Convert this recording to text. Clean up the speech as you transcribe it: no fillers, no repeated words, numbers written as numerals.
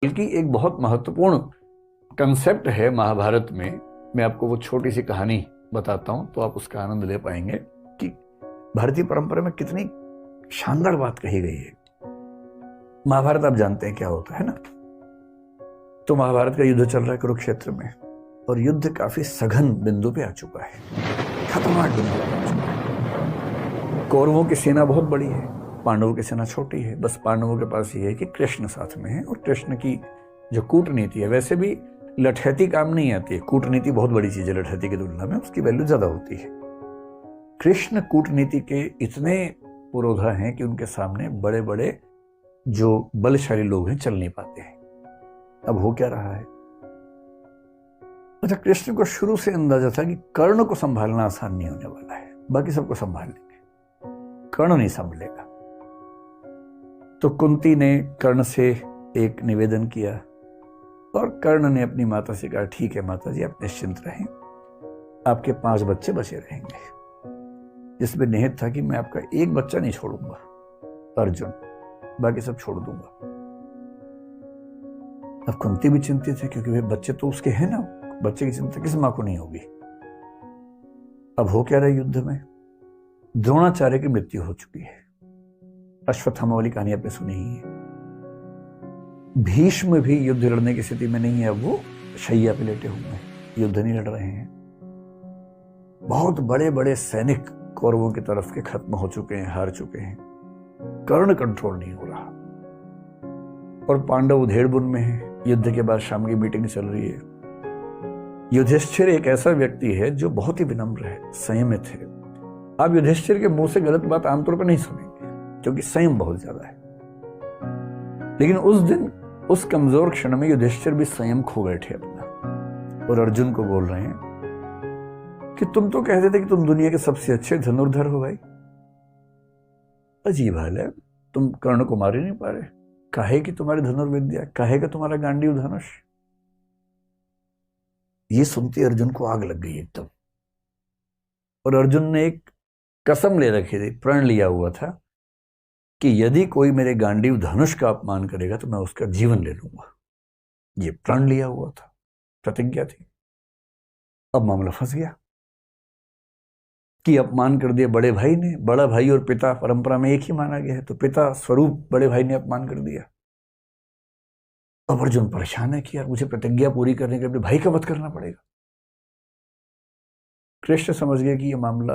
बल्कि एक बहुत महत्वपूर्ण कंसेप्ट है महाभारत में। मैं आपको वो छोटी सी कहानी बताता हूं तो आप उसका आनंद ले पाएंगे कि भारतीय परंपरा में कितनी शानदार बात कही गई है। महाभारत आप जानते हैं क्या होता है ना। तो महाभारत का युद्ध चल रहा है कुरुक्षेत्र में, और युद्ध काफी सघन बिंदु पे आ चुका है, खतरनाक बिंदु पे आ चुका है। कौरवों की सेना बहुत बड़ी है, पांडवों की सेना छोटी है। बस पांडवों के पास ये है कि कृष्ण साथ में है, और कृष्ण की जो कूटनीति है, वैसे भी लठैती काम नहीं आती है, कूटनीति बहुत बड़ी चीज है लठैती की तुलना में, उसकी वैल्यू ज्यादा होती है। कृष्ण कूटनीति के इतने पुरोधा हैं कि उनके सामने बड़े बड़े जो बलशाली लोग हैं चल नहीं पाते हैं। अब हो क्या रहा है? अच्छा, कृष्ण को शुरू से अंदाजा था कि कर्ण को संभालना आसान नहीं होने वाला है, बाकी सबको संभाल लेंगे, कर्ण नहीं संभलेगा। तो कुंती ने कर्ण से एक निवेदन किया, और कर्ण ने अपनी माता से कहा, ठीक है माता जी, आप निश्चिंत रहें, आपके 5 बच्चे बचे रहेंगे। जिसमें निहित था कि मैं आपका एक बच्चा नहीं छोड़ूंगा, अर्जुन, बाकी सब छोड़ दूंगा। अब कुंती भी चिंतित है, क्योंकि वे बच्चे तो उसके हैं ना, बच्चे की चिंता किस मां को नहीं होगी। अब हो क्या रहा है युद्ध में? द्रोणाचार्य की मृत्यु हो चुकी है। अश्वत्थामा वाली कहानी आपने सुनी ही है। भीष्म भी युद्ध लड़ने की स्थिति में नहीं है, अब वो शैया पे लेटे हुए हैं, युद्ध नहीं लड़ रहे हैं। बहुत बड़े बड़े सैनिक कौरवों की तरफ के खत्म हो चुके हैं, हार चुके हैं। कर्ण कंट्रोल नहीं हो रहा, और पांडव उधेड़बुन में है। युद्ध के बाद शाम की मीटिंग चल रही है। युधिष्ठिर एक ऐसा व्यक्ति है जो बहुत ही विनम्र है, संयमित है। आप युधिष्ठिर के मुंह से गलत बात आमतौर पर नहीं सुनेंगे, क्योंकि संयम बहुत ज्यादा है। लेकिन उस दिन उस कमजोर क्षण में युधिष्ठिर भी संयम खो बैठे अपना, और अर्जुन को बोल रहे हैं कि तुम तो कहते थे कि तुम दुनिया के सबसे अच्छे धनुर्धर हो भाई। अजीब हाल है, तुम कर्ण को मार ही नहीं पा रहे। काहे कि तुम्हारी धनुर्विद्या, काहे का तुम्हारा गांडीव धनुष। ये सुनते अर्जुन को आग लग गई एकदम। और अर्जुन ने एक कसम ले रखी थी, प्रण लिया हुआ था कि यदि कोई मेरे गांडीव धनुष का अपमान करेगा तो मैं उसका जीवन ले लूंगा। ये प्रण लिया हुआ था, प्रतिज्ञा थी। अब मामला फंस गया कि अपमान कर दिया बड़े भाई ने। बड़ा भाई और पिता परंपरा में एक ही माना गया है, तो पिता स्वरूप बड़े भाई ने अपमान कर दिया। अब अर्जुन परेशान है कि यार मुझे प्रतिज्ञा पूरी करने के लिए अपने भाई का वध करना पड़ेगा। कृष्ण समझ गए कि यह मामला